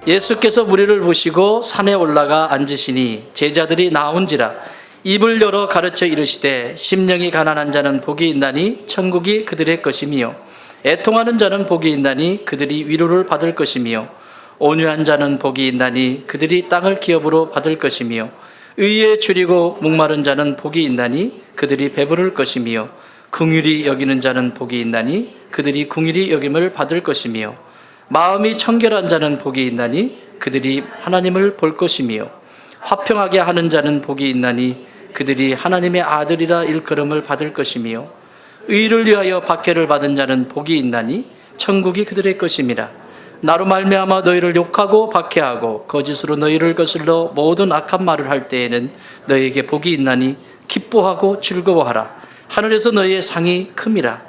예수께서 무리를 보시고 산에 올라가 앉으시니 제자들이 나온지라 입을 열어 가르쳐 이르시되 심령이 가난한 자는 복이 있나니 천국이 그들의 것이며 애통하는 자는 복이 있나니 그들이 위로를 받을 것이며 온유한 자는 복이 있나니 그들이 땅을 기업으로 받을 것이며 의에 줄이고 목마른 자는 복이 있나니 그들이 배부를 것이며 긍휼히 여기는 자는 복이 있나니 그들이 긍휼히 여김을 받을 것이며 마음이 청결한 자는 복이 있나니 그들이 하나님을 볼 것이며 화평하게 하는 자는 복이 있나니 그들이 하나님의 아들이라 일컬음을 받을 것이며 의를 위하여 박해를 받은 자는 복이 있나니 천국이 그들의 것임이라. 나로 말미암아 너희를 욕하고 박해하고 거짓으로 너희를 거슬러 모든 악한 말을 할 때에는 너희에게 복이 있나니 기뻐하고 즐거워하라. 하늘에서 너희의 상이 큼이라.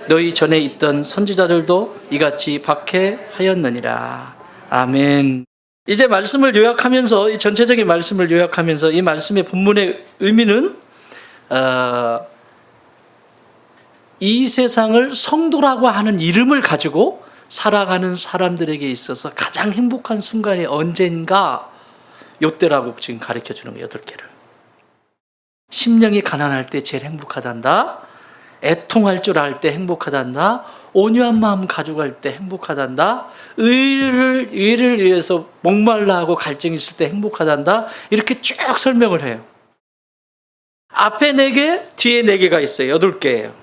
너희 전에 있던 선지자들도 이같이 박해하였느니라. 아멘. 이제 말씀을 요약하면서, 이 전체적인 말씀을 요약하면서 이 말씀의 본문의 의미는 이 세상을 성도라고 하는 이름을 가지고 살아가는 사람들에게 있어서 가장 행복한 순간이 언젠가 요때라고 지금 가르쳐 주는 거예요. 8개를. 심령이 가난할 때 제일 행복하단다. 애통할 줄 알 때 행복하단다. 온유한 마음 가져갈 때 행복하단다. 의를 위해서 목말라 하고 갈증이 있을 때 행복하단다. 이렇게 쭉 설명을 해요. 앞에 4개, 뒤에 4개가 있어요. 8개예요.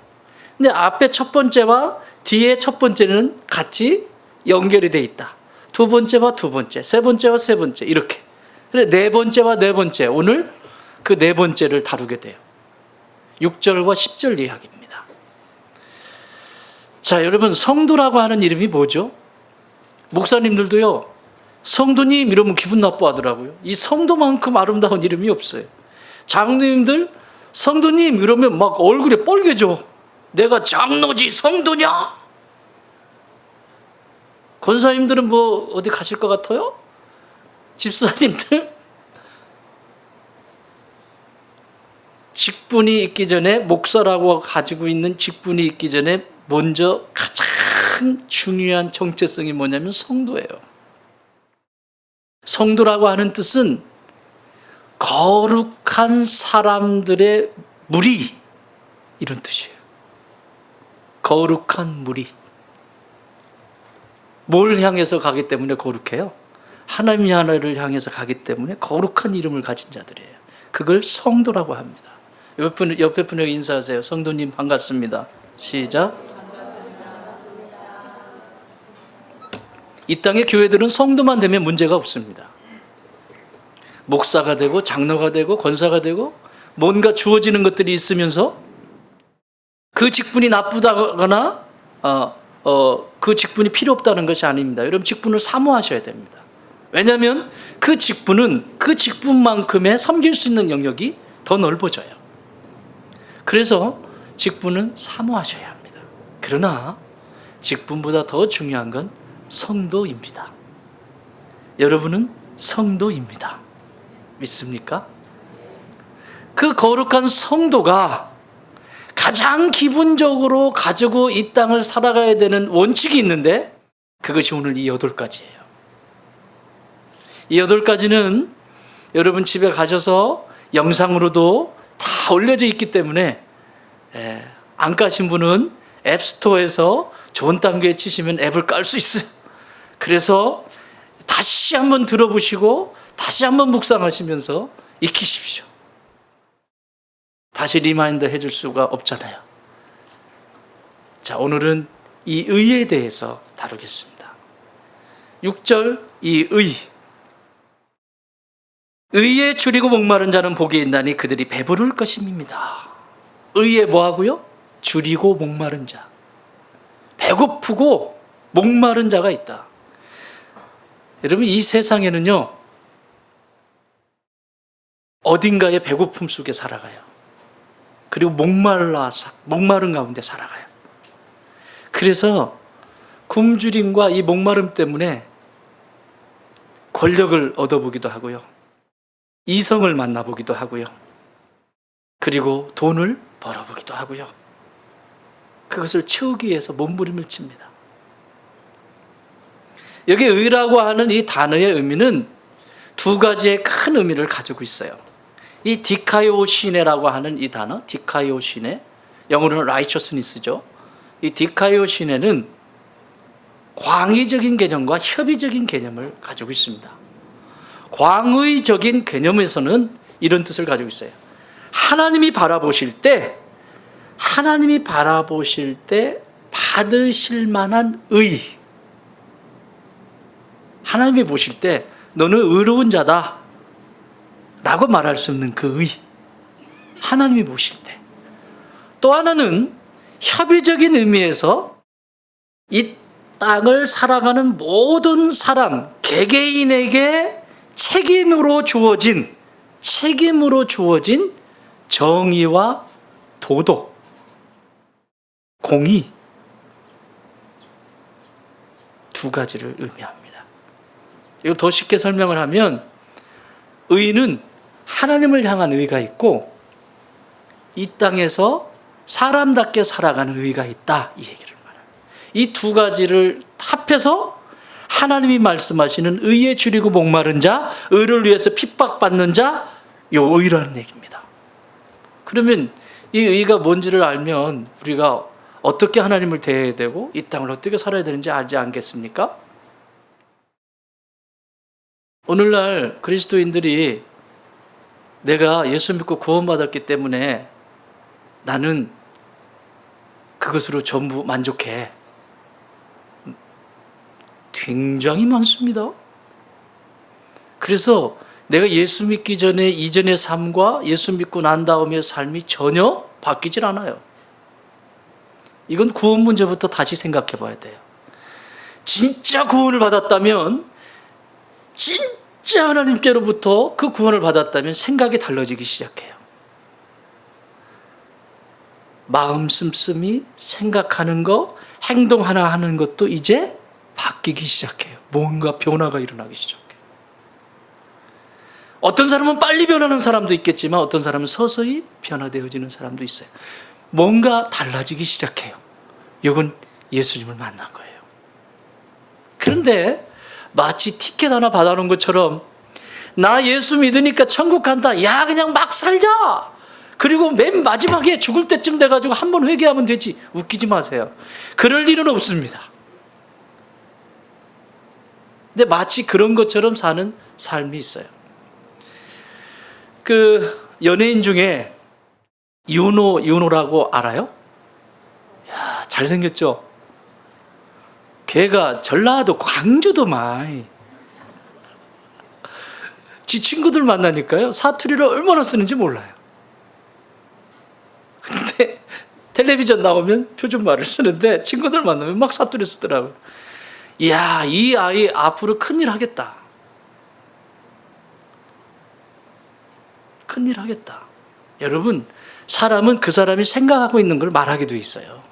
근데 앞에 첫 번째와 뒤에 첫 번째는 같이 연결이 돼 있다. 두 번째와 두 번째, 세 번째와 세 번째, 이렇게. 그래, 네 번째와 네 번째, 오늘 그 네 번째를 다루게 돼요. 6절과 10절 이야기입니다. 자, 여러분, 성도라고 하는 이름이 뭐죠? 목사님들도요, 성도님 이러면 기분 나빠하더라고요. 이 성도만큼 아름다운 이름이 없어요. 장로님들 성도님 이러면 막 얼굴에 뻘개져. 내가 장로지 성도냐? 권사님들은 뭐 어디 가실 것 같아요? 집사님들? 직분이 있기 전에, 목사라고 가지고 있는 직분이 있기 전에 먼저 가장 중요한 정체성이 뭐냐면 성도예요. 성도라고 하는 뜻은 거룩한 사람들의 무리, 이런 뜻이에요. 거룩한 무리. 뭘 향해서 가기 때문에 거룩해요? 하나님 하나를 향해서 가기 때문에 거룩한 이름을 가진 자들이에요. 그걸 성도라고 합니다. 옆에 분에게 인사하세요. 성도님 반갑습니다. 시작. 이 땅의 교회들은 성도만 되면 문제가 없습니다. 목사가 되고 장로가 되고 권사가 되고 뭔가 주어지는 것들이 있으면서 그 직분이 나쁘다거나 그 직분이 필요 없다는 것이 아닙니다. 여러분, 직분을 사모하셔야 됩니다. 왜냐하면 그 직분은 그 직분만큼의 섬길 수 있는 영역이 더 넓어져요. 그래서 직분은 사모하셔야 합니다. 그러나 직분보다 더 중요한 건 성도입니다. 여러분은 성도입니다. 믿습니까? 그 거룩한 성도가 가장 기본적으로 가지고 이 땅을 살아가야 되는 원칙이 있는데, 그것이 오늘 이 8가지예요. 이 8가지는 여러분 집에 가셔서 영상으로도 다 올려져 있기 때문에 안 까신 분은 앱스토어에서 좋은 단계에 치시면 앱을 깔 수 있어요. 그래서 다시 한번 들어보시고 다시 한번 묵상하시면서 익히십시오. 다시 리마인더 해줄 수가 없잖아요. 자, 오늘은 이 의에 대해서 다루겠습니다. 6절, 이 의. 의에 줄이고 목마른 자는 복이 있나니 그들이 배부를 것임입니다. 의에 뭐하고요? 줄이고 목마른 자. 배고프고 목마른 자가 있다. 여러분, 이 세상에는요, 어딘가에 배고픔 속에 살아가요. 그리고 목마른 가운데 살아가요. 그래서 굶주림과 이 목마름 때문에 권력을 얻어보기도 하고요. 이성을 만나보기도 하고요. 그리고 돈을 벌어보기도 하고요. 그것을 채우기 위해서 몸부림을 칩니다. 여기 의라고 하는 이 단어의 의미는 두 가지의 큰 의미를 가지고 있어요. 이 디카이오시네라고 하는 이 단어, 디카이오시네, 영어로는 righteousness죠. 이 디카이오시네는 광의적인 개념과 협의적인 개념을 가지고 있습니다. 광의적인 개념에서는 이런 뜻을 가지고 있어요. 하나님이 바라보실 때 받으실 만한 의. 하나님이 보실 때 너는 의로운 자다 라고 말할 수 없는 그 의. 하나님이 보실 때. 또 하나는 협의적인 의미에서 이 땅을 살아가는 모든 사람, 개개인에게 책임으로 주어진 정의와 도덕, 공의, 두 가지를 의미합니다. 이거 더 쉽게 설명을 하면 의는 하나님을 향한 의가 있고 이 땅에서 사람답게 살아가는 의가 있다, 이 얘기를 말합니다. 이 두 가지를 합해서 하나님이 말씀하시는 의에 줄이고 목마른 자, 의를 위해서 핍박받는 자, 요 의라는 얘기입니다. 그러면 이 의가 뭔지를 알면 우리가 어떻게 하나님을 대해야 되고 이 땅을 어떻게 살아야 되는지 알지 않겠습니까? 오늘날 그리스도인들이 내가 예수 믿고 구원받았기 때문에 나는 그것으로 전부 만족해. 굉장히 많습니다. 그래서 내가 예수 믿기 전에 이전의 삶과 예수 믿고 난 다음의 삶이 전혀 바뀌질 않아요. 이건 구원 문제부터 다시 생각해 봐야 돼요. 진짜 구원을 받았다면, 진짜 하나님께로부터 그 구원을 받았다면 생각이 달라지기 시작해요. 마음 씀씀이 생각하는 거, 행동 하나 하는 것도 이제 바뀌기 시작해요. 뭔가 변화가 일어나기 시작해요. 어떤 사람은 빨리 변하는 사람도 있겠지만 어떤 사람은 서서히 변화되어지는 사람도 있어요. 뭔가 달라지기 시작해요. 이건 예수님을 만난 거예요. 그런데 마치 티켓 하나 받아놓은 것처럼 나 예수 믿으니까 천국 간다. 야, 그냥 막 살자. 그리고 맨 마지막에 죽을 때쯤 돼가지고 한 번 회개하면 되지. 웃기지 마세요. 그럴 일은 없습니다. 근데 마치 그런 것처럼 사는 삶이 있어요. 그 연예인 중에 윤호라고 알아요? 야, 잘생겼죠? 걔가 전라도 광주도만 지 친구들 만나니까요 사투리를 얼마나 쓰는지 몰라요. 근데 텔레비전 나오면 표준말을 쓰는데 친구들 만나면 막 사투리 쓰더라고요. 이야, 이 아이 앞으로 큰일 하겠다. 큰일 하겠다. 여러분, 사람은 그 사람이 생각하고 있는 걸 말하게 돼 있어요.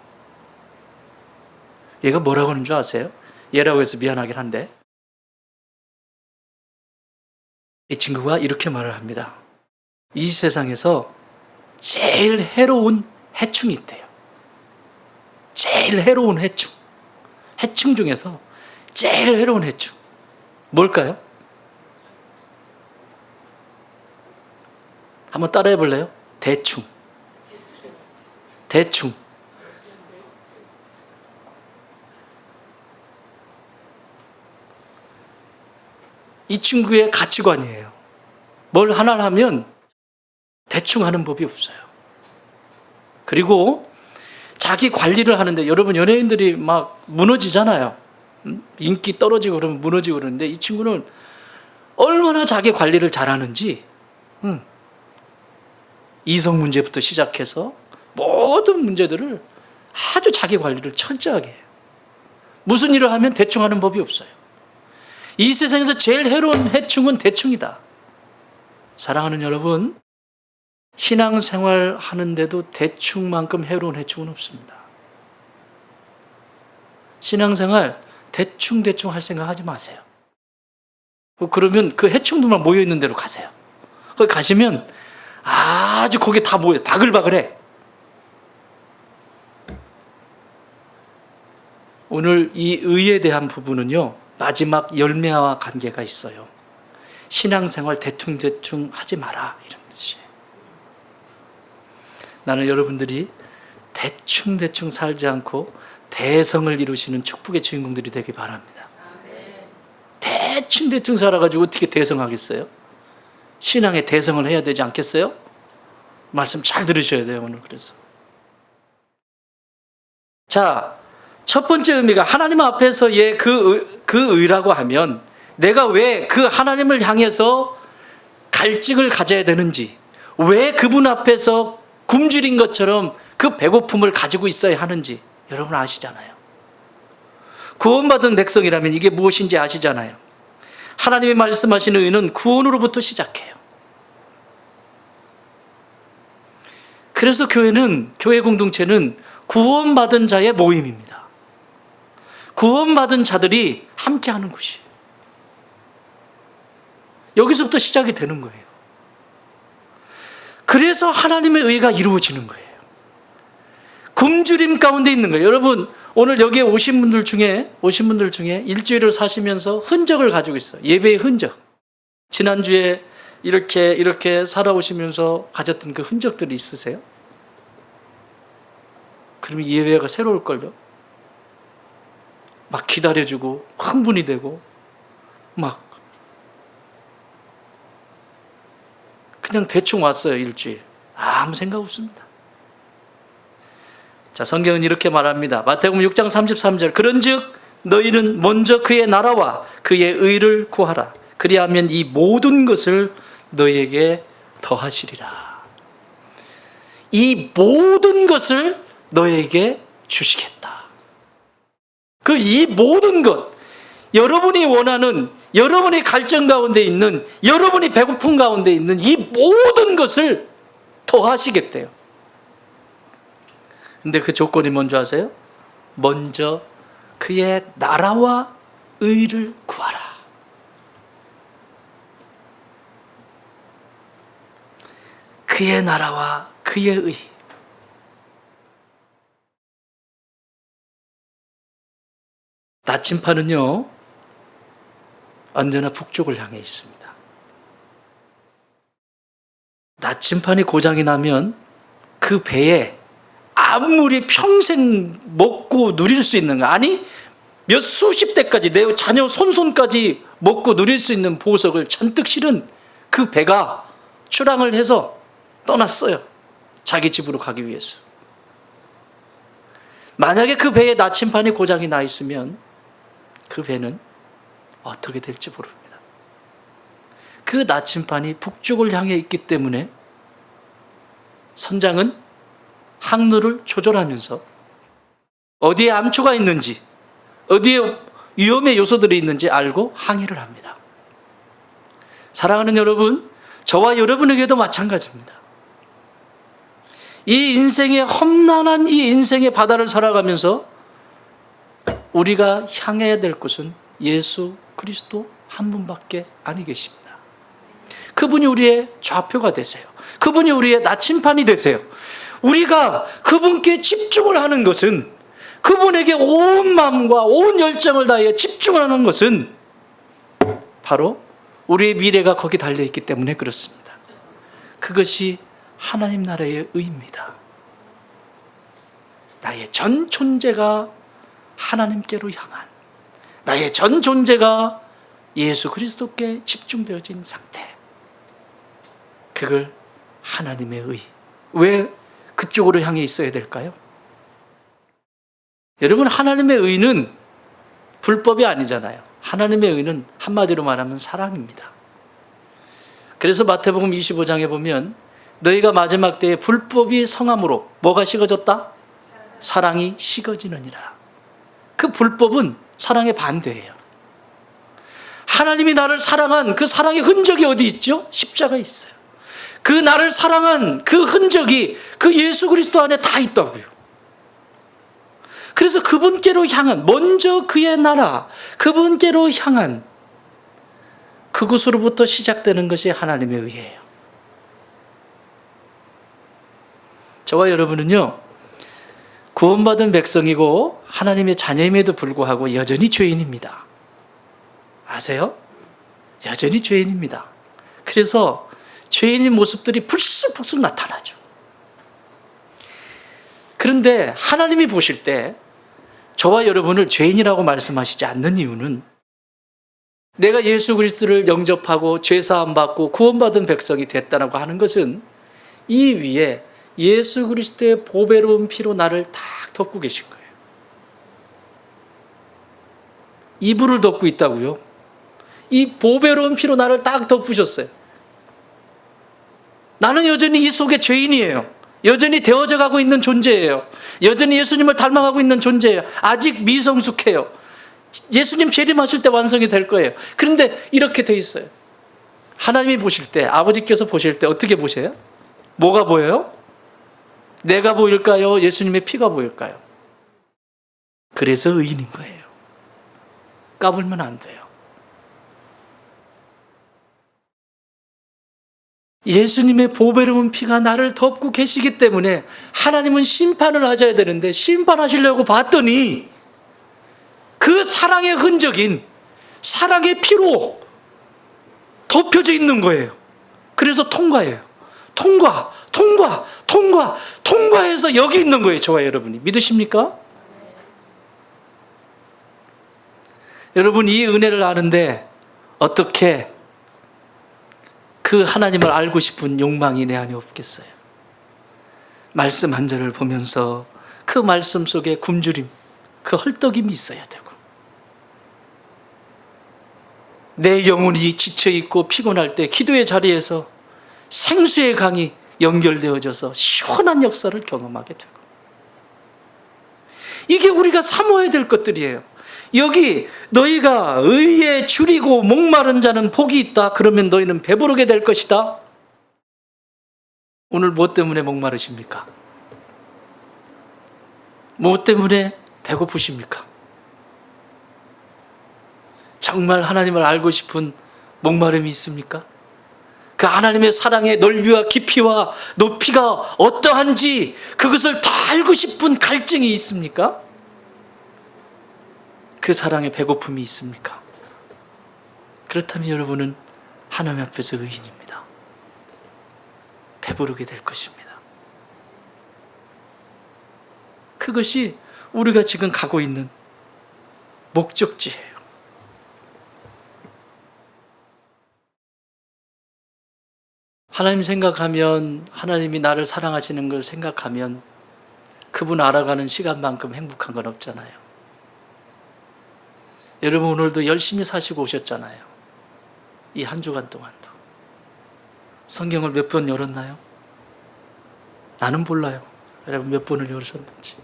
얘가 뭐라고 하는 줄 아세요? 얘라고 해서 미안하긴 한데 이 친구가 이렇게 말을 합니다. 이 세상에서 제일 해로운 해충이 있대요. 제일 해로운 해충. 해충 중에서 제일 해로운 해충. 뭘까요? 한번 따라해 볼래요? 대충. 대충. 이 친구의 가치관이에요. 뭘 하나를 하면 대충 하는 법이 없어요. 그리고 자기 관리를 하는데 여러분 연예인들이 막 무너지잖아요. 인기 떨어지고 그러면 무너지고 그러는데 이 친구는 얼마나 자기 관리를 잘하는지 이성 문제부터 시작해서 모든 문제들을 아주 자기 관리를 철저하게 해요. 무슨 일을 하면 대충 하는 법이 없어요. 이 세상에서 제일 해로운 해충은 대충이다. 사랑하는 여러분, 신앙생활 하는데도 대충만큼 해로운 해충은 없습니다. 신앙생활 대충 할 생각 하지 마세요. 그러면 그 해충들만 모여있는 데로 가세요. 거기 가시면 아주 거기 다 모여 바글바글해. 오늘 이 의에 대한 부분은요 마지막 열매와 관계가 있어요. 신앙생활 대충대충 하지 마라, 이런 뜻이에요. 나는 여러분들이 대충대충 살지 않고 대성을 이루시는 축복의 주인공들이 되기 바랍니다. 대충대충 살아가지고 어떻게 대성하겠어요? 신앙의 대성을 해야 되지 않겠어요? 말씀 잘 들으셔야 돼요, 오늘. 그래서 자, 첫 번째 의미가 하나님 앞에서의 그 의라고 하면 내가 왜 그 하나님을 향해서 갈증을 가져야 되는지, 왜 그분 앞에서 굶주린 것처럼 그 배고픔을 가지고 있어야 하는지 여러분 아시잖아요. 구원받은 백성이라면 이게 무엇인지 아시잖아요. 하나님이 말씀하시는 의는 구원으로부터 시작해요. 그래서 교회 공동체는 구원받은 자의 모임입니다. 구원받은 자들이 함께하는 곳이에요. 여기서부터 시작이 되는 거예요. 그래서 하나님의 의가 이루어지는 거예요. 굶주림 가운데 있는 거예요. 여러분, 오늘 여기에 오신 분들 중에 일주일을 사시면서 흔적을 가지고 있어요. 예배의 흔적. 지난주에 이렇게 살아오시면서 가졌던 그 흔적들이 있으세요? 그러면 예배가 새로울걸요? 막 기다려주고 흥분이 되고 막 그냥 대충 왔어요. 일주일 아무 생각 없습니다. 자, 성경은 이렇게 말합니다. 마태복음 6장 33절, 그런즉 너희는 먼저 그의 나라와 그의 의를 구하라. 그리하면 이 모든 것을 너희에게 더하시리라. 이 모든 것을 너희에게 주시겠다. 그 이 모든 것, 여러분이 원하는, 여러분이 갈증 가운데 있는, 여러분이 배고픔 가운데 있는 이 모든 것을 더하시겠대요. 근데 그 조건이 뭔지 아세요? 먼저 그의 나라와 의를 구하라. 그의 나라와 그의 의. 나침판은요, 언제나 북쪽을 향해 있습니다. 나침판이 고장이 나면 그 배에 아무리 평생 먹고 누릴 수 있는 거, 아니 몇 수십 대까지, 내 자녀 손손까지 먹고 누릴 수 있는 보석을 잔뜩 실은 그 배가 출항을 해서 떠났어요. 자기 집으로 가기 위해서. 만약에 그 배에 나침판이 고장이 나 있으면 그 배는 어떻게 될지 모릅니다. 그 나침판이 북쪽을 향해 있기 때문에 선장은 항로를 조절하면서 어디에 암초가 있는지, 어디에 위험의 요소들이 있는지 알고 항해를 합니다. 사랑하는 여러분, 저와 여러분에게도 마찬가지입니다. 이 인생의 험난한 이 인생의 바다를 살아가면서 우리가 향해야 될 곳은 예수 그리스도 한 분밖에 아니 계십니다. 그분이 우리의 좌표가 되세요. 그분이 우리의 나침판이 되세요. 우리가 그분께 집중을 하는 것은, 그분에게 온 마음과 온 열정을 다해 집중하는 것은 바로 우리의 미래가 거기 달려있기 때문에 그렇습니다. 그것이 하나님 나라의 의입니다. 나의 전 존재가 하나님께로 향한, 나의 전 존재가 예수 그리스도께 집중되어진 상태, 그걸 하나님의 의. 왜 그쪽으로 향해 있어야 될까요? 여러분, 하나님의 의는 불법이 아니잖아요. 하나님의 의는 한마디로 말하면 사랑입니다. 그래서 마태복음 25장에 보면 너희가 마지막 때에 불법이 성함으로 뭐가 식어졌다? 사랑이 식어지느니라. 그 불법은 사랑의 반대예요. 하나님이 나를 사랑한 그 사랑의 흔적이 어디 있죠? 십자가에 있어요. 그 나를 사랑한 그 흔적이 그 예수 그리스도 안에 다 있다고요. 그래서 그분께로 향한, 먼저 그의 나라, 그분께로 향한 그곳으로부터 시작되는 것이 하나님의 의예요. 저와 여러분은요, 구원받은 백성이고 하나님의 자녀임에도 불구하고 여전히 죄인입니다. 아세요? 여전히 죄인입니다. 그래서 죄인의 모습들이 불쑥불쑥 나타나죠. 그런데 하나님이 보실 때 저와 여러분을 죄인이라고 말씀하시지 않는 이유는 내가 예수 그리스도를 영접하고 죄사함 받고 구원받은 백성이 됐다고 하는 것은 이 위에 예수 그리스도의 보배로운 피로 나를 딱 덮고 계신 거예요. 이불을 덮고 있다고요? 이 보배로운 피로 나를 딱 덮으셨어요. 나는 여전히 이 속에 죄인이에요. 여전히 되어져 가고 있는 존재예요. 여전히 예수님을 닮아가고 있는 존재예요. 아직 미성숙해요. 예수님 재림하실 때 완성이 될 거예요. 그런데 이렇게 돼 있어요. 하나님이 보실 때, 아버지께서 보실 때 어떻게 보세요? 뭐가 보여요? 내가 보일까요? 예수님의 피가 보일까요? 그래서 의인인 거예요. 까불면 안 돼요. 예수님의 보배로운 피가 나를 덮고 계시기 때문에 하나님은 심판을 하셔야 되는데 심판하시려고 봤더니 그 사랑의 흔적인 사랑의 피로 덮여져 있는 거예요. 그래서 통과해요. 통과해서 여기 있는 거예요. 저와 여러분이. 믿으십니까? 여러분, 이 은혜를 아는데 어떻게 그 하나님을 알고 싶은 욕망이 내 안에 없겠어요? 말씀 한 절을 보면서 그 말씀 속에 굶주림, 그 헐떡임이 있어야 되고, 내 영혼이 지쳐있고 피곤할 때 기도의 자리에서 생수의 강이 연결되어져서 시원한 역사를 경험하게 되고, 이게 우리가 사모해야 될 것들이에요. 여기 너희가 의에 줄이고 목마른 자는 복이 있다. 그러면 너희는 배부르게 될 것이다. 오늘 무엇 때문에 목마르십니까? 무엇 때문에 배고프십니까? 정말 하나님을 알고 싶은 목마름이 있습니까? 그 하나님의 사랑의 넓이와 깊이와 높이가 어떠한지 그것을 더 알고 싶은 갈증이 있습니까? 그 사랑의 배고픔이 있습니까? 그렇다면 여러분은 하나님 앞에서 의인입니다. 배부르게 될 것입니다. 그것이 우리가 지금 가고 있는 목적지예요. 하나님 생각하면, 하나님이 나를 사랑하시는 걸 생각하면 그분 알아가는 시간만큼 행복한 건 없잖아요. 여러분, 오늘도 열심히 사시고 오셨잖아요. 이 한 주간 동안도. 성경을 몇 번 열었나요? 나는 몰라요. 여러분 몇 번을 열으셨는지.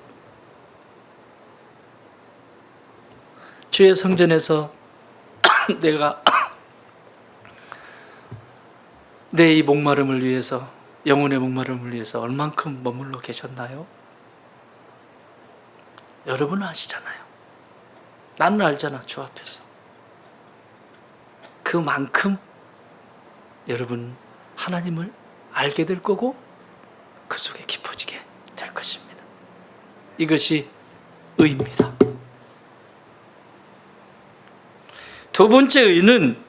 주의 성전에서 내가 내 이 목마름을 위해서, 영혼의 목마름을 위해서 얼만큼 머물러 계셨나요? 여러분은 아시잖아요. 나는 알잖아, 주 앞에서. 그만큼 여러분 하나님을 알게 될 거고 그 속에 깊어지게 될 것입니다. 이것이 의입니다. 두 번째 의는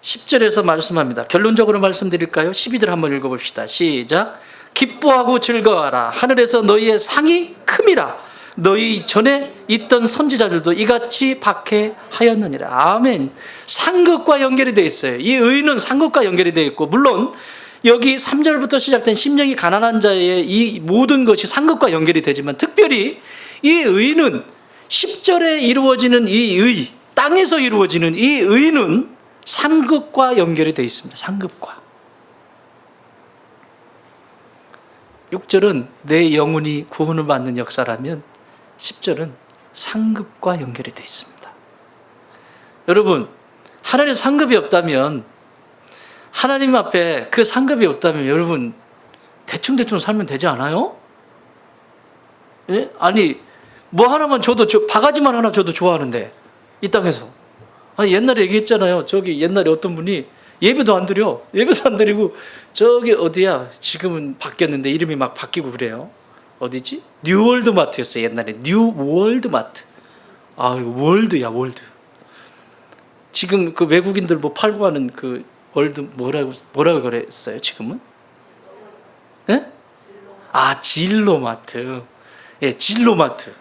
10절에서 말씀합니다. 결론적으로 말씀드릴까요? 12절 한번 읽어봅시다. 시작. 기뻐하고 즐거워하라. 하늘에서 너희의 상이 큼이라. 너희 전에 있던 선지자들도 이같이 박해하였느니라. 아멘. 상급과 연결이 되어 있어요. 이 의는 상급과 연결이 되어 있고, 물론 여기 3절부터 시작된 심령이 가난한 자의 이 모든 것이 상급과 연결이 되지만, 특별히 이 의는 10절에 이루어지는 이 의, 땅에서 이루어지는 이 의는 상급과 연결이 되어 있습니다. 상급과. 6절은 내 영혼이 구원을 받는 역사라면 10절은 상급과 연결이 되어 있습니다. 여러분, 하나님의 상급이 없다면, 하나님 앞에 그 상급이 없다면 여러분 대충 살면 되지 않아요? 예? 아니 뭐 하나만 줘도, 바가지만 하나 줘도 좋아하는데 이 땅에서. 아니, 옛날에 얘기했잖아요. 저기 옛날에 어떤 분이 예배도 안 드리고 저기 어디야, 지금은 바뀌었는데 이름이 막 바뀌고 그래요. 어디지? 뉴월드마트였어요. 옛날에 뉴월드마트. 아, 이거 월드야, 월드. 지금 그 외국인들 뭐 팔고 하는 그 월드 뭐라고 그랬어요 지금은? 예? 진로마트. 예, 진로마트.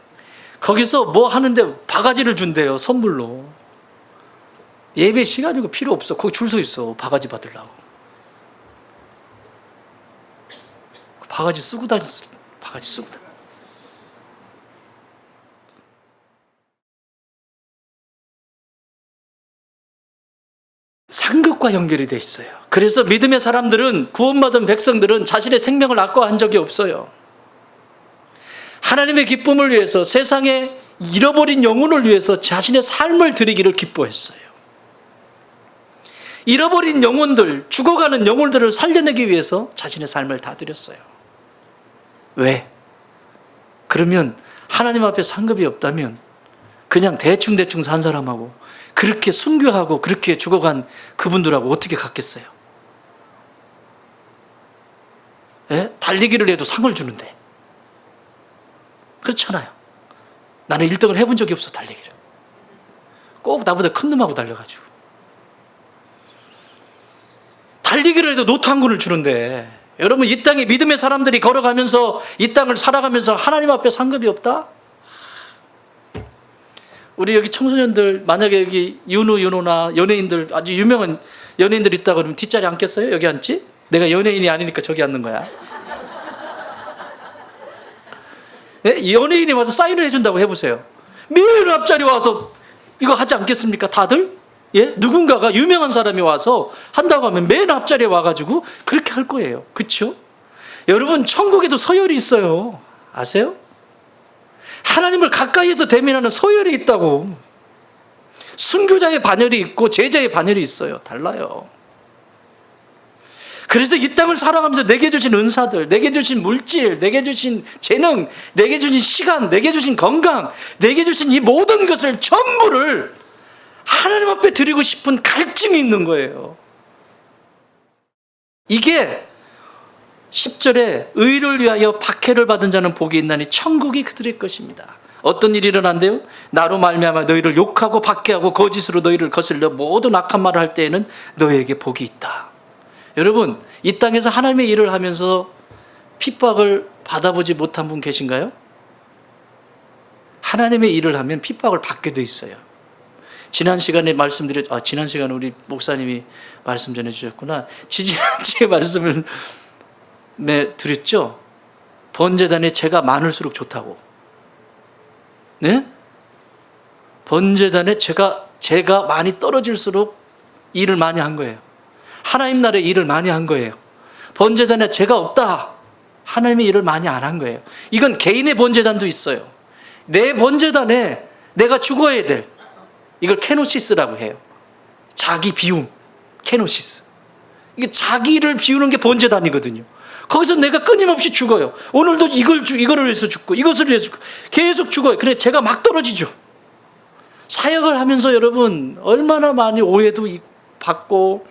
거기서 뭐 하는데 바가지를 준대요 선물로. 예배 시간이고 필요 없어. 거기 줄 서 있어 바가지 받으려고. 바가지 쓰고 다녔어. 바가지 쓰고 다녔어. 상급과 연결이 돼 있어요. 그래서 믿음의 사람들은, 구원받은 백성들은 자신의 생명을 아까워한 적이 없어요. 하나님의 기쁨을 위해서, 세상에 잃어버린 영혼을 위해서 자신의 삶을 드리기를 기뻐했어요. 잃어버린 영혼들, 죽어가는 영혼들을 살려내기 위해서 자신의 삶을 다 드렸어요. 왜? 그러면 하나님 앞에 상급이 없다면 그냥 대충 산 사람하고, 그렇게 순교하고 그렇게 죽어간 그분들하고 어떻게 같겠어요? 예? 달리기를 해도 상을 주는데. 그렇잖아요. 나는 1등을 해본 적이 없어, 달리기를. 꼭 나보다 큰 놈하고 달려가지고. 달리기를 해도 노트 한 권을 주는데, 여러분, 이 땅에 믿음의 사람들이 걸어가면서, 이 땅을 살아가면서 하나님 앞에 상급이 없다? 우리 여기 청소년들, 만약에 여기 윤호나 연예인들, 아주 유명한 연예인들 있다 그러면 뒷자리 앉겠어요? 여기 앉지? 내가 연예인이 아니니까 저기 앉는 거야. 네? 연예인이 와서 사인을 해준다고 해보세요. 맨 앞자리 와서 이거 하지 않겠습니까? 다들? 예? 누군가가 유명한 사람이 와서 한다고 하면 맨 앞자리에 와가지고 그렇게 할 거예요. 그렇죠? 여러분, 천국에도 서열이 있어요. 아세요? 하나님을 가까이에서 대면하는 서열이 있다고. 순교자의 반열이 있고 제자의 반열이 있어요. 달라요. 그래서 이 땅을 살아가면서 내게 주신 은사들, 내게 주신 물질, 내게 주신 재능, 내게 주신 시간, 내게 주신 건강, 내게 주신 이 모든 것을 전부를 하나님 앞에 드리고 싶은 갈증이 있는 거예요. 이게 10절에 의를 위하여 박해를 받은 자는 복이 있나니 천국이 그들의 것입니다. 어떤 일이 일어난대요? 나로 말미암아 너희를 욕하고 박해하고 거짓으로 너희를 거슬려 모든 악한 말을 할 때에는 너희에게 복이 있다. 여러분, 이 땅에서 하나님의 일을 하면서 핍박을 받아보지 못한 분 계신가요? 하나님의 일을 하면 핍박을 받게 돼 있어요. 지난 시간에 지난 시간에 우리 목사님이 말씀 전해주셨구나. 지지난주에 말씀을 드렸죠? 번제단에 제가 많을수록 좋다고. 네? 번제단에 제가 많이 떨어질수록 일을 많이 한 거예요. 하나님 나라의 일을 많이 한 거예요. 번제단에 제가 없다. 하나님의 일을 많이 안 한 거예요. 이건 개인의 번제단도 있어요. 내 번제단에 내가 죽어야 될, 이걸 케노시스라고 해요. 자기 비움, 케노시스. 이게 자기를 비우는 게 번제단이거든요. 거기서 내가 끊임없이 죽어요. 오늘도 이거를 위해서 죽고 이것을 위해서 죽고 계속 죽어요. 그래, 제가 막 떨어지죠. 사역을 하면서 여러분 얼마나 많이 오해도 받고,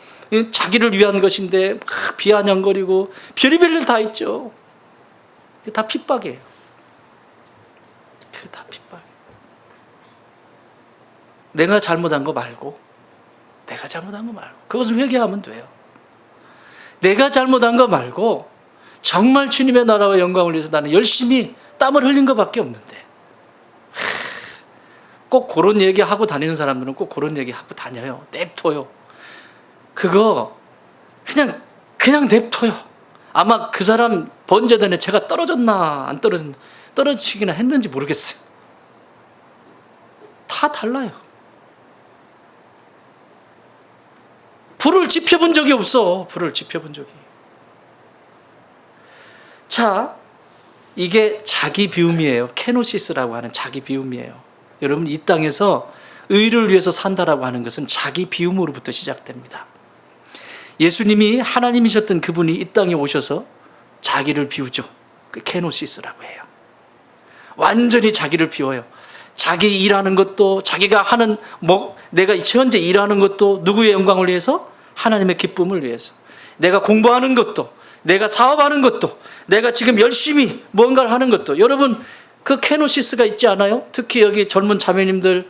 자기를 위한 것인데 막 비아냥거리고 별의별 일 다 있죠. 그게 다 핍박이에요. 그게 다 핍박이에요. 내가 잘못한 거 말고 그것을 회개하면 돼요. 내가 잘못한 거 말고 정말 주님의 나라와 영광을 위해서 나는 열심히 땀을 흘린 것밖에 없는데, 꼭 그런 얘기하고 다니는 사람들은 꼭 그런 얘기하고 다녀요. 냅둬요. 그거 그냥 냅둬요. 아마 그 사람 번제단에 제가 떨어졌나 안 떨어졌나, 떨어지기나 했는지 모르겠어요. 다 달라요. 불을 지펴본 적이 없어. 불을 지펴본 적이. 자, 이게 자기 비움이에요. 케노시스라고 하는 자기 비움이에요. 여러분, 이 땅에서 의를 위해서 산다라고 하는 것은 자기 비움으로부터 시작됩니다. 예수님이 하나님이셨던 그분이 이 땅에 오셔서 자기를 비우죠. 그 케노시스라고 해요. 완전히 자기를 비워요. 자기 일하는 것도, 자기가 하는 내가 현재 일하는 것도 누구의 영광을 위해서? 하나님의 기쁨을 위해서. 내가 공부하는 것도, 내가 사업하는 것도, 내가 지금 열심히 뭔가를 하는 것도. 여러분, 그 케노시스가 있지 않아요? 특히 여기 젊은 자매님들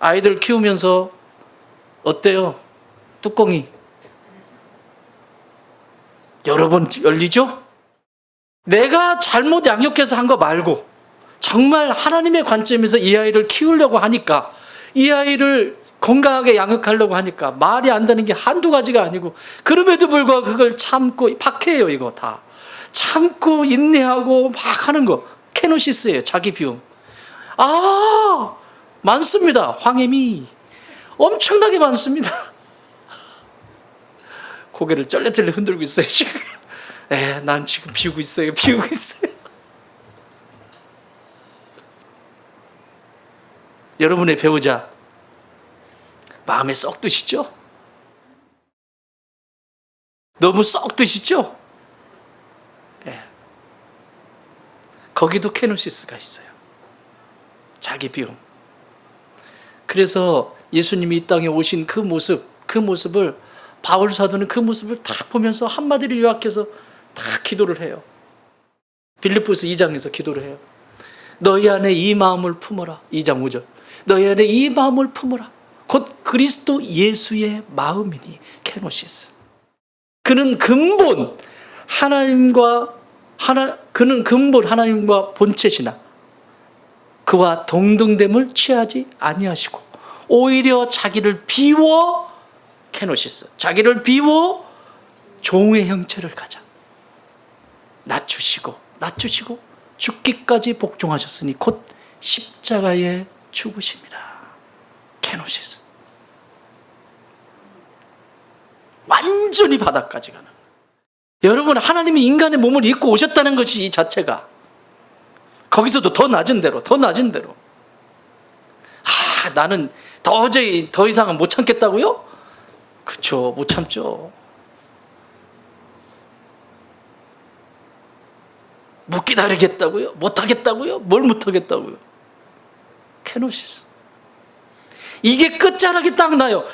아이들 키우면서 어때요? 뚜껑이 여러 번 열리죠? 내가 잘못 양육해서 한 거 말고 정말 하나님의 관점에서 이 아이를 키우려고 하니까, 이 아이를 건강하게 양육하려고 하니까 말이 안 되는 게 한두 가지가 아니고, 그럼에도 불구하고 그걸 참고, 박해예요. 이거 다 참고 인내하고 막 하는 거 케노시스예요. 자기 비움. 많습니다. 황해미 엄청나게 많습니다. 고개를 쩔레쩔레 흔들고 있어요 지금. 난 지금 비우고 있어요. 여러분의 배우자 마음에 썩 드시죠? 너무 썩 드시죠? 거기도 케노시스가 있어요. 자기 비움. 그래서 예수님이 이 땅에 오신 그 모습을 바울 사도는 그 모습을 딱 보면서 한마디로 요약해서 다 기도를 해요. 빌립보서 2장에서 기도를 해요. 너희 안에 이 마음을 품어라. 2장 5절. 너희 안에 이 마음을 품어라. 곧 그리스도 예수의 마음이니. 케노시스. 그는 근본 하나님과 본체시나 그와 동등됨을 취하지 아니하시고 오히려 자기를 비워, 케노시스, 자기를 비워 종의 형체를 가져 낮추시고 죽기까지 복종하셨으니 곧 십자가에 죽으심이라. 케노시스. 완전히 바닥까지 가는. 여러분, 하나님이 인간의 몸을 입고 오셨다는 것이 이 자체가, 거기서도 더 낮은 대로 나는 도저히 더 이상은 못 참겠다고요? 그쵸, 못 참죠. 못 기다리겠다고요? 못 하겠다고요? 뭘 못 하겠다고요? 케노시스. 이게 끝자락이 딱 나요.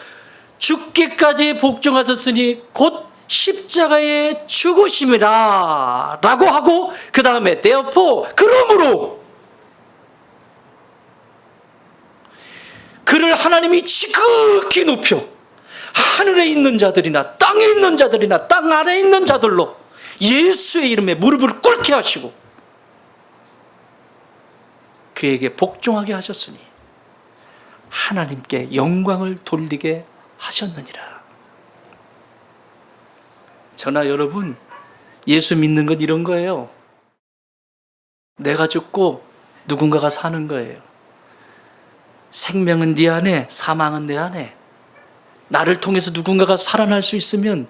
죽기까지 복종하셨으니 곧 십자가에 죽으심이라 라고 하고, 그 다음에 therefore, 그러므로 그를 하나님이 지극히 높여 하늘에 있는 자들이나 땅에 있는 자들이나 땅 아래에 있는 자들로 예수의 이름에 무릎을 꿇게 하시고 그에게 복종하게 하셨으니 하나님께 영광을 돌리게 하셨느니라. 저나 여러분, 예수 믿는 건 이런 거예요. 내가 죽고 누군가가 사는 거예요. 생명은 네 안에, 사망은 내 안에. 나를 통해서 누군가가 살아날 수 있으면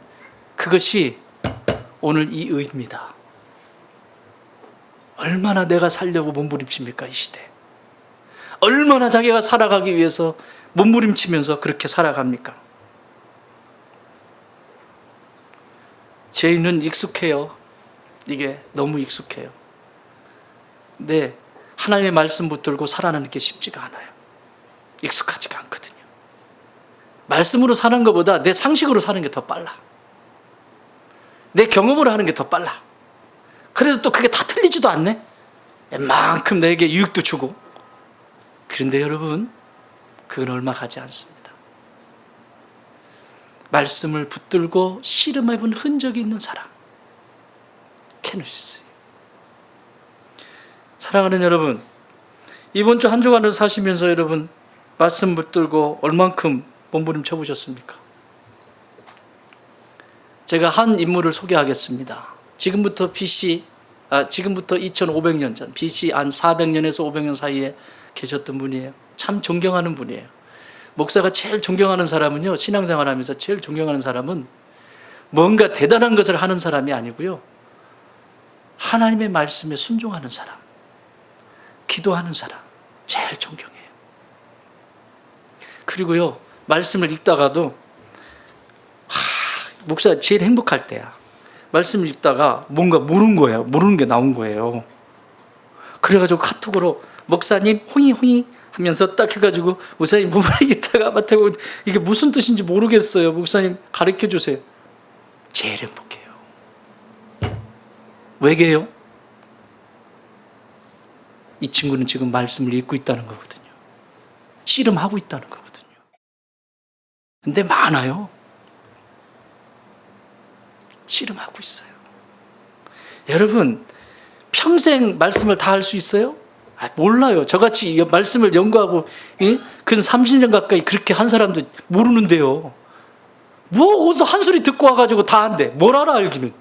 그것이 오늘 이 의입니다. 얼마나 내가 살려고 몸부림칩니까, 이 시대. 얼마나 자기가 살아가기 위해서 몸부림치면서 그렇게 살아갑니까? 죄인은 익숙해요. 이게 너무 익숙해요. 근데 하나님의 말씀 붙들고 살아가는 게 쉽지가 않아요. 익숙하지가 않거든요. 말씀으로 사는 것보다 내 상식으로 사는 게 더 빨라. 내 경험으로 하는 게 더 빨라. 그래도 또 그게 다 틀리지도 않네. 웬만큼 내게 유익도 주고. 그런데 여러분, 그건 얼마 가지 않습니다. 말씀을 붙들고 씨름해본 흔적이 있는 사람, 케노시스. 사랑하는 여러분, 이번 주 한 주간을 사시면서 여러분 말씀 붙들고 얼만큼 몸부림쳐 보셨습니까? 제가 한 인물을 소개하겠습니다. 지금부터 2500년 전, BC 한 400년에서 500년 사이에 계셨던 분이에요. 참 존경하는 분이에요. 목사가 제일 존경하는 사람은요, 신앙생활 하면서 제일 존경하는 사람은 뭔가 대단한 것을 하는 사람이 아니고요, 하나님의 말씀에 순종하는 사람, 기도하는 사람, 제일 존경해요. 그리고요, 말씀을 읽다가도 목사 제일 행복할 때야. 말씀을 읽다가 뭔가 모르는 게 나온 거예요. 그래가지고 카톡으로 목사님 호잉호잉 하면서 딱 해가지고, 목사님 몸을 읽다가 맡아고 이게 무슨 뜻인지 모르겠어요. 목사님 가르쳐 주세요. 제일 행복해요. 왜게요? 이 친구는 지금 말씀을 읽고 있다는 거거든요. 씨름하고 있다는 거거든요. 근데 많아요. 씨름하고 있어요. 여러분, 평생 말씀을 다 할 수 있어요? 몰라요. 저같이 말씀을 연구하고 근 30년 가까이 그렇게 한 사람도 모르는데요. 뭐 어디서 한 소리 듣고 와가지고 다 한대. 뭘 알아 알기는.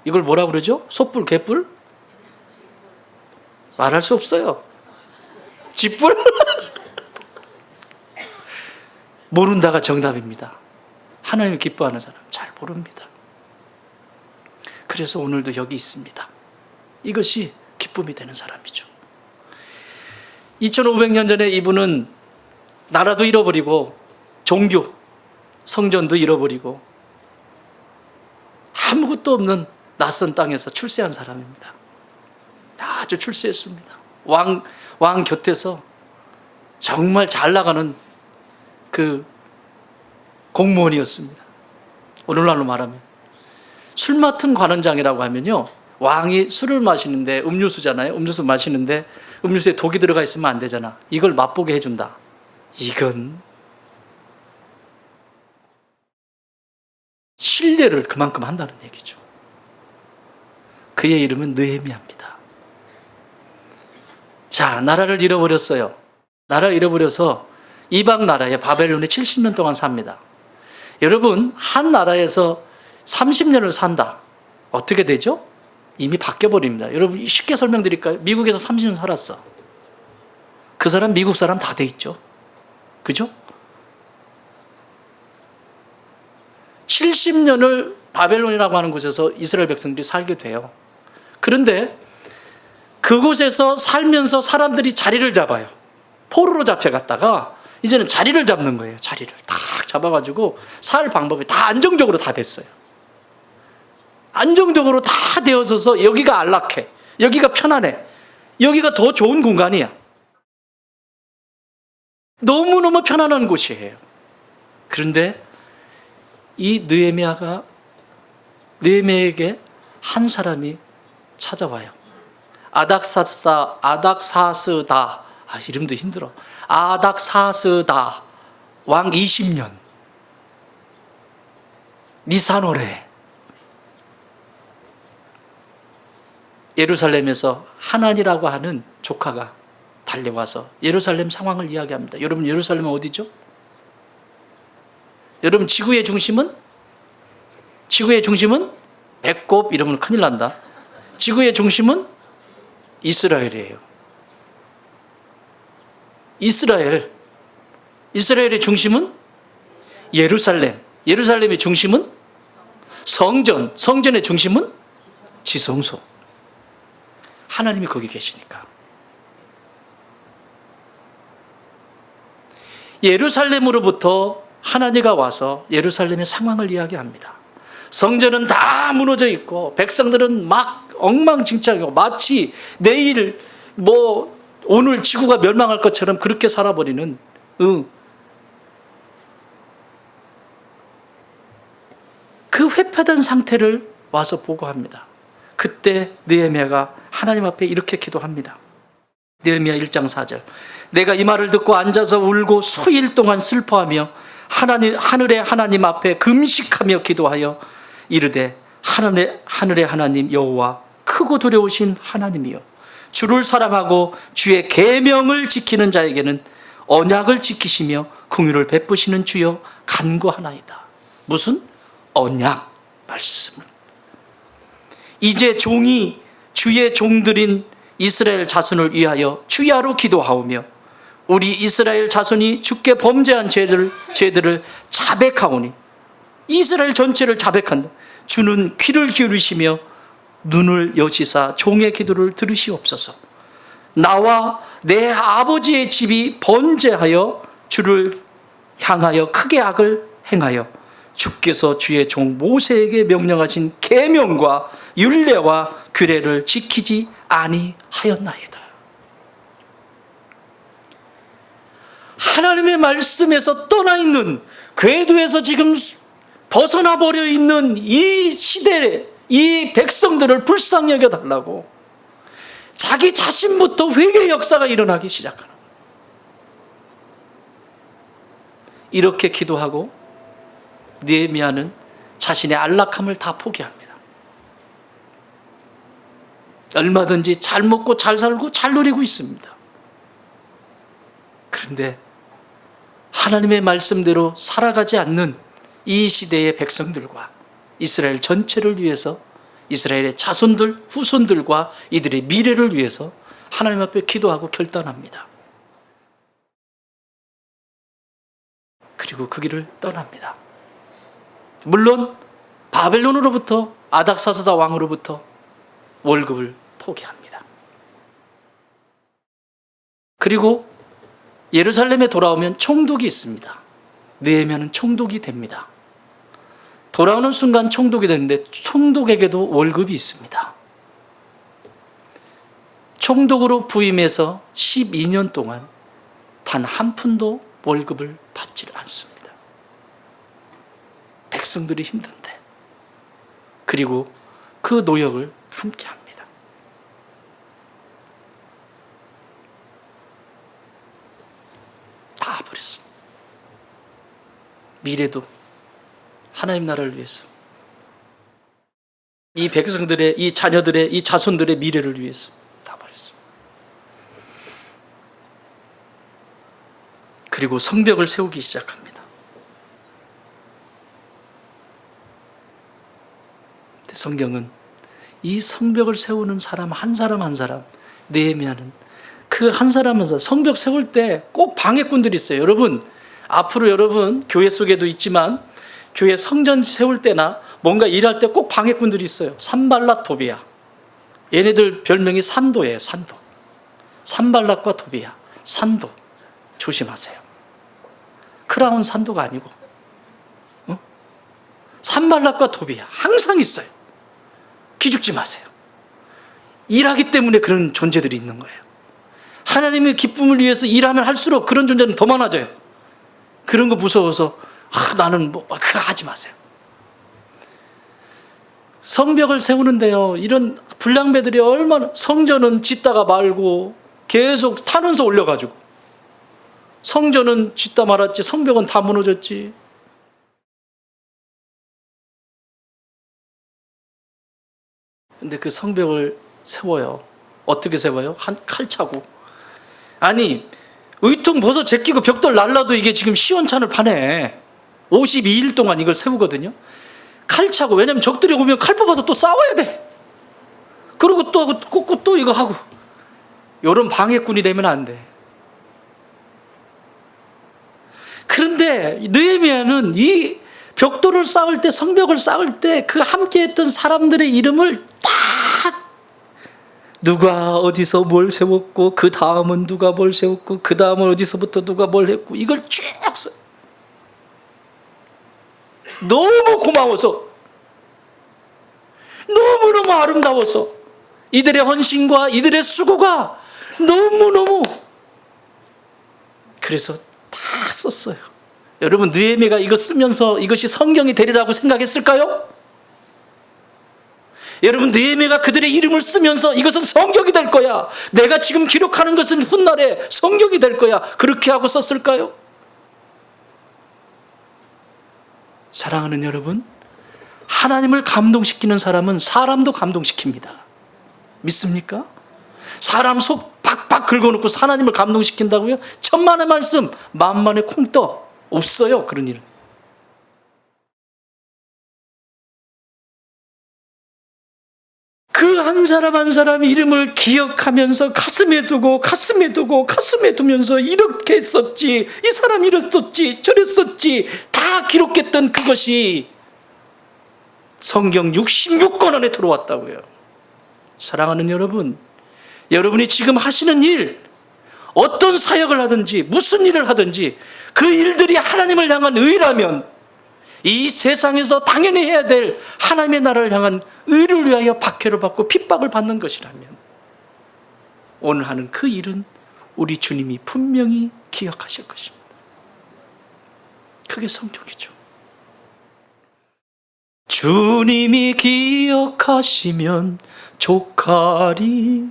이걸 뭐라 그러죠? 솥불, 개불? 말할 수 없어요. 집불? 모른다가 정답입니다. 하나님을 기뻐하는 사람 잘 모릅니다. 그래서 오늘도 여기 있습니다. 이것이 기쁨이 되는 사람이죠. 2500년 전에 이분은 나라도 잃어버리고 종교, 성전도 잃어버리고 아무것도 없는 낯선 땅에서 출세한 사람입니다. 아주 출세했습니다. 왕 곁에서 정말 잘 나가는 그 공무원이었습니다. 오늘날로 말하면 술 맡은 관원장이라고 하면요, 왕이 술을 마시는데 음료수잖아요. 음료수 마시는데 음료수에 독이 들어가 있으면 안 되잖아. 이걸 맛보게 해준다. 이건 신뢰를 그만큼 한다는 얘기죠. 그의 이름은 느헤미야입니다. 자, 나라를 잃어버렸어요. 나라 잃어버려서 이방 나라에 바벨론에 70년 동안 삽니다. 여러분, 한 나라에서 30년을 산다. 어떻게 되죠? 이미 바뀌어버립니다. 여러분, 쉽게 설명드릴까요? 미국에서 30년 살았어. 그 사람 미국 사람 다 돼 있죠. 그죠? 70년을 바벨론이라고 하는 곳에서 이스라엘 백성들이 살게 돼요. 그런데 그곳에서 살면서 사람들이 자리를 잡아요. 포로로 잡혀갔다가 이제는 자리를 잡는 거예요. 자리를 딱 잡아가지고 살 방법이 다 안정적으로 다 됐어요. 안정적으로 다 되어서서 여기가 안락해, 여기가 편안해, 여기가 더 좋은 공간이야. 너무너무 편안한 곳이에요. 그런데 이 느헤미야에게 한 사람이 찾아와요. 아닥사스다, 이름도 힘들어. 아닥사스다 왕 20년 니산월에 예루살렘에서 하난이라고 하는 조카가 달려와서 예루살렘 상황을 이야기합니다. 여러분, 예루살렘은 어디죠? 여러분, 지구의 중심은 배꼽 이러면 큰일 난다. 지구의 중심은 이스라엘이에요. 이스라엘의 중심은 예루살렘, 예루살렘의 중심은 성전, 성전의 중심은 지성소. 하나님이 거기 계시니까. 예루살렘으로부터 하나님가 와서 예루살렘의 상황을 이야기합니다. 성전은 다 무너져 있고 백성들은 막 엉망진창이고 마치 내일 오늘 지구가 멸망할 것처럼 그렇게 살아버리는 그 회파된 상태를 와서 보고합니다. 그때 느헤미야가 하나님 앞에 이렇게 기도합니다. 느헤미야 1장 4절. 내가 이 말을 듣고 앉아서 울고 수일 동안 슬퍼하며 하늘의 하나님 앞에 금식하며 기도하여 이르되 하늘의 하나님 여호와 크고 두려우신 하나님이여, 주를 사랑하고 주의 계명을 지키는 자에게는 언약을 지키시며 긍휼을 베푸시는 주여 간구하나이다. 무슨 언약? 말씀을. 이제 종이 주의 종들인 이스라엘 자손을 위하여 주야로 기도하오며 우리 이스라엘 자손이 주께 범죄한 죄들을 자백하오니, 이스라엘 전체를 자백한다. 주는 귀를 기울이시며 눈을 여시사 종의 기도를 들으시옵소서. 나와 내 아버지의 집이 번제하여 주를 향하여 크게 악을 행하여 주께서 주의 종 모세에게 명령하신 계명과 율례와 규례를 지키지 아니하였나이다. 하나님의 말씀에서 떠나 있는, 궤도에서 지금 벗어나 버려 있는 이 시대에 이 백성들을 불쌍히 여겨달라고 자기 자신부터 회개 역사가 일어나기 시작하는 거예요. 이렇게 기도하고 느헤미야는 자신의 안락함을 다 포기합니다. 얼마든지 잘 먹고 잘 살고 잘 누리고 있습니다. 그런데 하나님의 말씀대로 살아가지 않는 이 시대의 백성들과 이스라엘 전체를 위해서, 이스라엘의 자손들, 후손들과 이들의 미래를 위해서 하나님 앞에 기도하고 결단합니다. 그리고 그 길을 떠납니다. 물론 바벨론으로부터, 아닥사스다 왕으로부터 월급을 포기합니다. 그리고 예루살렘에 돌아오면 총독이 있습니다. 느헤미야는 총독이 됩니다. 돌아오는 순간 총독이 되는데 총독에게도 월급이 있습니다. 총독으로 부임해서 12년 동안 단 한 푼도 월급을 받지 않습니다. 백성들이 힘든데. 그리고 그 노역을 함께 합니다. 다 버렸습니다. 미래도 하나님 나라를 위해서, 이 백성들의, 이 자녀들의, 이 자손들의 미래를 위해서 다 버렸습니다. 그리고 성벽을 세우기 시작합니다. 근데 성경은 이 성벽을 세우는 사람 한 사람 한 사람, 느헤미야는 그 한 사람 한 사람, 성벽 세울 때 꼭 방해꾼들이 있어요. 여러분, 앞으로 여러분 교회 속에도 있지만 교회 성전 세울 때나 뭔가 일할 때 꼭 방해꾼들이 있어요. 산발랏, 도비야. 얘네들 별명이 산도예요. 산도. 산발랏과 도비야. 산도. 조심하세요. 크라운 산도가 아니고 산발랏과 도비야. 항상 있어요. 기죽지 마세요. 일하기 때문에 그런 존재들이 있는 거예요. 하나님의 기쁨을 위해서 일하면 할수록 그런 존재는 더 많아져요. 그런 거 무서워서 나는 그거 하지 마세요. 성벽을 세우는데요, 이런 불량배들이 얼마나, 성전은 짓다가 말고 계속 탄원서 올려가지고, 성전은 짓다 말았지 성벽은 다 무너졌지. 근데 그 성벽을 세워요. 어떻게 세워요? 한 칼 차고. 아니, 의통 벗어 제끼고 벽돌 날라도 이게 지금 시원찮을 판에 52일 동안 이걸 세우거든요. 칼 차고. 왜냐면 적들이 오면 칼 뽑아서 또 싸워야 돼. 그리고 또 이거 하고. 이런 방해꾼이 되면 안 돼. 그런데 느헤미야는 이 벽돌을 쌓을 때, 성벽을 쌓을 때 그 함께 했던 사람들의 이름을 딱, 누가 어디서 뭘 세웠고, 그 다음은 누가 뭘 세웠고, 그 다음은 어디서부터 누가 뭘 했고, 이걸 쭉 써요. 너무 고마워서, 너무너무 아름다워서, 이들의 헌신과 이들의 수고가 너무너무, 그래서 다 썼어요. 여러분, 느헤미야가 이거 쓰면서 이것이 성경이 되리라고 생각했을까요? 여러분, 느헤미야가 그들의 이름을 쓰면서 이것은 성경이 될 거야, 내가 지금 기록하는 것은 훗날에 성경이 될 거야, 그렇게 하고 썼을까요? 사랑하는 여러분, 하나님을 감동시키는 사람은 사람도 감동시킵니다. 믿습니까? 사람 속 팍팍 긁어놓고 하나님을 감동시킨다고요? 천만의 말씀 만만의 콩떡. 없어요, 그런 일은. 그 한 사람 한 사람 이름을 기억하면서 가슴에 두고 두면서 이렇게 했었지, 이 사람이 이랬었지, 저랬었지, 다 기록했던 그것이 성경 66권 안에 들어왔다고요. 사랑하는 여러분, 여러분이 지금 하시는 일, 어떤 사역을 하든지 무슨 일을 하든지 그 일들이 하나님을 향한 의라면, 이 세상에서 당연히 해야 될 하나님의 나라를 향한 의를 위하여 박해를 받고 핍박을 받는 것이라면, 오늘 하는 그 일은 우리 주님이 분명히 기억하실 것입니다. 그게 성경이죠. 주님이 기억하시면 족하리.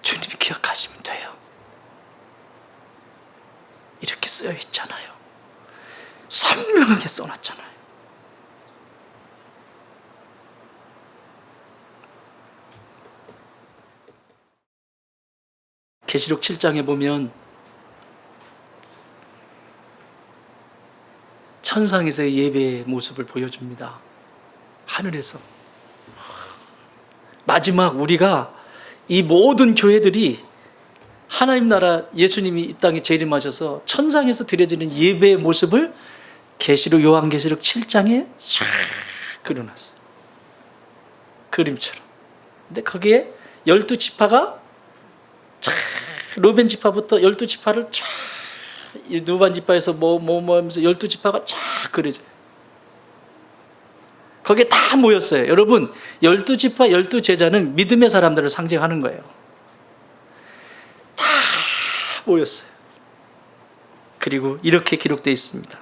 주님이 기억하시면 돼요. 쓰여 있잖아요. 선명하게 써놨잖아요. 계시록 7장에 보면 천상에서의 예배의 모습을 보여줍니다. 하늘에서. 마지막 우리가 이 모든 교회들이 하나님 나라 예수님이 이 땅에 재림하셔서 천상에서 드려지는 예배의 모습을 계시록 요한계시록 7장에 쫙 그려놨어요. 그림처럼. 근데 거기에 12지파가 쫙 로벤 지파부터 12지파를 쫙 누반 지파에서 뭐 하면서 12지파가 쫙 그려져요. 거기에 다 모였어요. 여러분 12지파 12제자는 믿음의 사람들을 상징하는 거예요. 다 모였어요. 그리고 이렇게 기록되어 있습니다.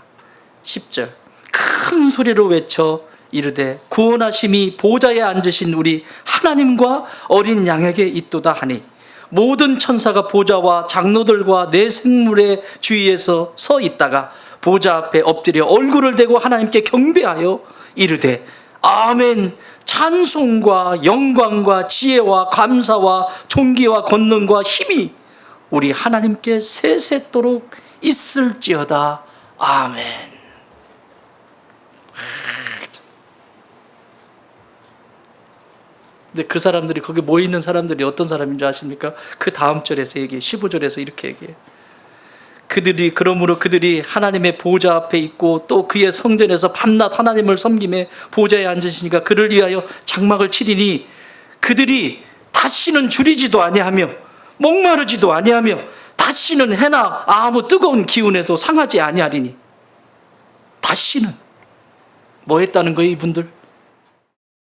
10절 큰 소리로 외쳐 이르되 구원하심이 보좌에 앉으신 우리 하나님과 어린 양에게 있도다 하니 모든 천사가 보좌와 장로들과 네 생물의 주위에서 서 있다가 보좌 앞에 엎드려 얼굴을 대고 하나님께 경배하여 이르되 아멘. 찬송과 영광과 지혜와 감사와 존귀와 권능과 힘이 우리 하나님께 세세토록 있을지어다. 아멘. 근데 그 사람들이 거기 모여있는 사람들이 어떤 사람인 줄 아십니까? 그 다음 절에서 얘기해 15절에서 이렇게 얘기해. 그러므로 그들이 하나님의 보좌 앞에 있고 또 그의 성전에서 밤낮 하나님을 섬김에 보좌에 앉으시니까 그를 위하여 장막을 치리니 그들이 다시는 줄이지도 아니하며 목마르지도 아니하며 다시는 해나 아무 뜨거운 기운에도 상하지 아니하리니. 다시는 뭐 했다는 거예요? 이분들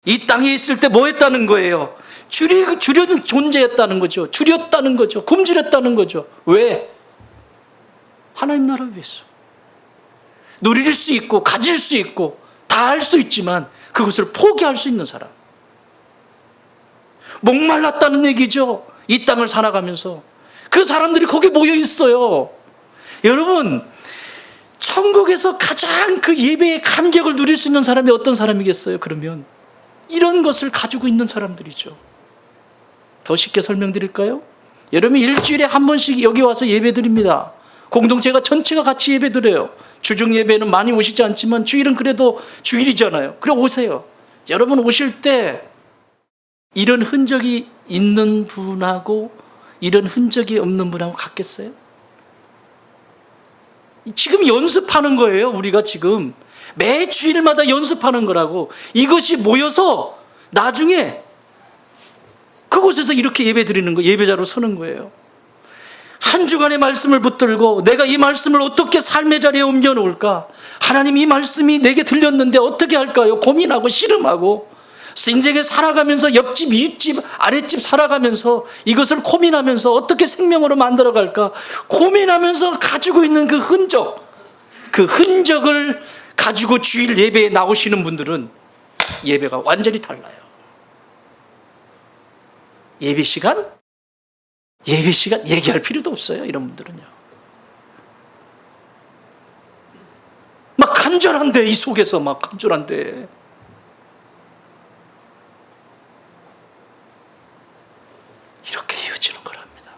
이 땅에 있을 때 뭐 했다는 거예요? 줄여 존재했다는 거죠. 줄였다는 거죠. 굶주렸다는 거죠. 왜? 하나님 나라 위해서. 누릴 수 있고 가질 수 있고 다 할 수 있지만 그것을 포기할 수 있는 사람. 목말랐다는 얘기죠. 이 땅을 살아가면서 그 사람들이 거기 모여 있어요. 여러분 천국에서 가장 그 예배의 감격을 누릴 수 있는 사람이 어떤 사람이겠어요? 그러면 이런 것을 가지고 있는 사람들이죠. 더 쉽게 설명드릴까요? 여러분 일주일에 한 번씩 여기 와서 예배 드립니다. 공동체가 전체가 같이 예배 드려요. 주중 예배는 많이 오시지 않지만 주일은 그래도 주일이잖아요. 그래 오세요. 여러분 오실 때 이런 흔적이 있는 분하고 이런 흔적이 없는 분하고 같겠어요? 지금 연습하는 거예요. 우리가 지금 매 주일마다 연습하는 거라고. 이것이 모여서 나중에 그곳에서 이렇게 예배 드리는 거, 예배자로 서는 거예요. 한 주간의 말씀을 붙들고 내가 이 말씀을 어떻게 삶의 자리에 옮겨 놓을까? 하나님 이 말씀이 내게 들렸는데 어떻게 할까요? 고민하고 씨름하고 인생에 살아가면서 옆집, 윗집, 아랫집 살아가면서 이것을 고민하면서 어떻게 생명으로 만들어갈까? 고민하면서 가지고 있는 그 흔적을 가지고 주일 예배에 나오시는 분들은 예배가 완전히 달라요. 예배 시간 얘기할 필요도 없어요. 이런 분들은요. 막 간절한데 이 속에서 막 간절한데 이렇게 이어지는 거랍니다.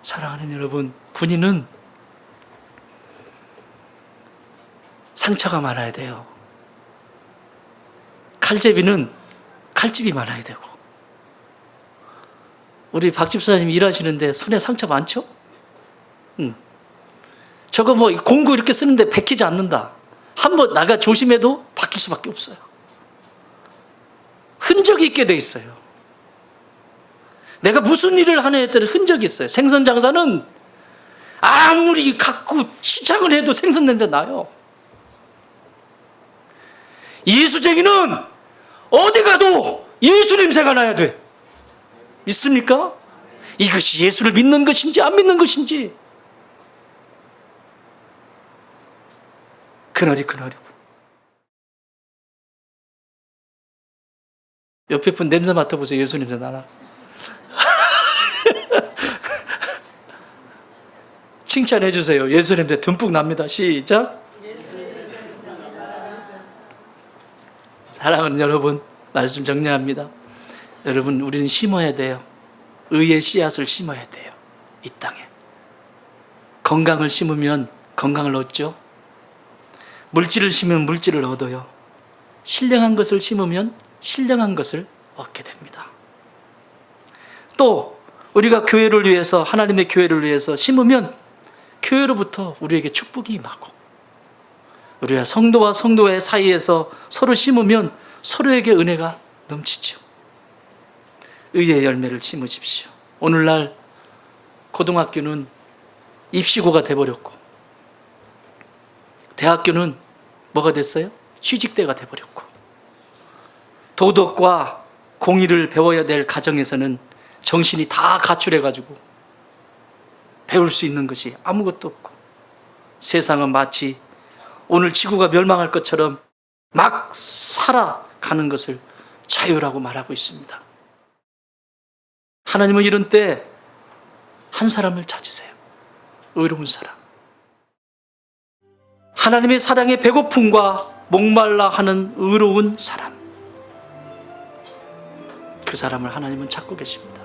사랑하는 여러분, 군인은 상처가 많아야 돼요. 칼제비는 칼집이 많아야 되고. 우리 박 집사님 일하시는데 손에 상처 많죠? 저거 뭐 공구 이렇게 쓰는데 베끼지 않는다. 한번 나가 조심해도 바뀔 수밖에 없어요. 흔적이 있게 돼 있어요. 내가 무슨 일을 하느냐에 따라 흔적이 있어요. 생선 장사는 아무리 갖고 시장을 해도 생선 냄새 나요. 예수쟁이는 어디 가도 예수 냄새가 나야 돼. 믿습니까? 이것이 예수를 믿는 것인지 안 믿는 것인지. 그날이 옆에 분 냄새 맡아보세요. 예수 냄새 나나? 칭찬해 주세요. 예수 냄새 듬뿍 납니다. 시작. 사랑하는 여러분, 말씀 정리합니다. 여러분, 우리는 심어야 돼요. 의의 씨앗을 심어야 돼요. 이 땅에. 건강을 심으면 건강을 얻죠. 물질을 심으면 물질을 얻어요. 신령한 것을 심으면 신령한 것을 얻게 됩니다. 또 우리가 교회를 위해서, 하나님의 교회를 위해서 심으면 교회로부터 우리에게 축복이 임하고, 우리가 성도와 성도의 사이에서 서로 심으면 서로에게 은혜가 넘치죠. 의의 열매를 심으십시오. 오늘날 고등학교는 입시고가 돼버렸고, 대학교는 뭐가 됐어요? 취직대가 돼버렸고, 도덕과 공의를 배워야 될 가정에서는 정신이 다 가출해가지고 배울 수 있는 것이 아무것도 없고, 세상은 마치 오늘 지구가 멸망할 것처럼 막 살아가는 것을 자유라고 말하고 있습니다. 하나님은 이런 때 한 사람을 찾으세요. 의로운 사람. 하나님의 사랑에 배고픔과 목말라 하는 의로운 사람. 그 사람을 하나님은 찾고 계십니다.